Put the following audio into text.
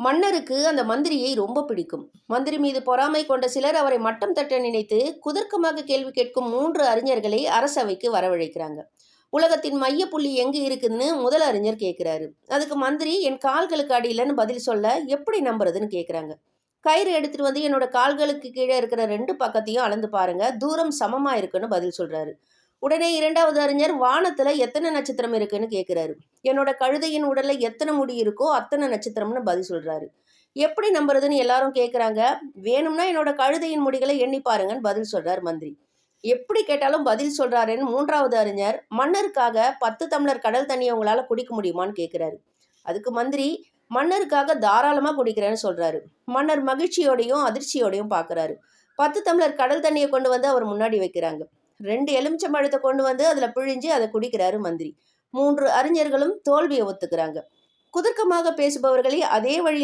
மன்னருக்கு அந்த மந்திரியை ரொம்ப பிடிக்கும். மந்திரி மீது பொறாமை கொண்ட சிலர் அவரை மட்டம் தட்ட நினைத்து குதர்க்கமாக கேள்வி கேட்கும் 3 அறிஞர்களை அரசவைக்கு வரவழைக்கிறாங்க. உலகத்தின் மையப்புள்ளி எங்கு இருக்குதுன்னு முதல் அறிஞர் கேட்கிறாரு. அதுக்கு மந்திரி என் கால்களுக்கு அடியிலன்னு பதில் சொல்ல எப்படி நம்புறதுன்னு கேட்குறாங்க. கயிறு எடுத்துட்டு வந்து என்னோட கால்களுக்கு கீழே இருக்கிற 2 பக்கத்தையும் அளந்து பாருங்க. தூரம் சமமா இருக்குன்னு பதில் சொல்றாரு. உடனே 2வது அறிஞர் வானத்துல எத்தனை நட்சத்திரம் இருக்குன்னு கேட்கிறாரு. என்னோட கழுதையின் உடல்ல எத்தனை முடி இருக்கோ அத்தனை நட்சத்திரம்னு பதில் சொல்றாரு. எப்படி நம்புறதுன்னு எல்லாரும் கேட்குறாங்க. வேணும்னா என்னோட கழுதையின் முடிகளை எண்ணி பாருங்கன்னு பதில் சொல்றாரு மந்திரி. எப்படி கேட்டாலும் பதில் சொல்றாருன்னு 3வது அறிஞர் மன்னருக்காக 10 டம்ளர் கடல் தண்ணியை உங்களால குடிக்க முடியுமான்னு கேட்கிறாரு. அதுக்கு மந்திரி மன்னருக்காக தாராளமா குடிக்கிறேன்னு சொல்றாரு. மன்னர் மகிழ்ச்சியோடையும் அதிர்ச்சியோடையும் பார்க்கறாரு. 10 டம்ளர் கடல் தண்ணியை கொண்டு வந்து அவர் முன்னாடி வைக்கிறாங்க. 2 எலுமிச்சம்பழத்தை கொண்டு வந்து அதுல பிழிஞ்சு அதை குடிக்கிறாரு மந்திரி. 3 அறிஞர்களும் தோல்வியை ஒத்துக்கிறாங்க. குதர்க்கமாக பேசுபவர்களை அதே வழியில்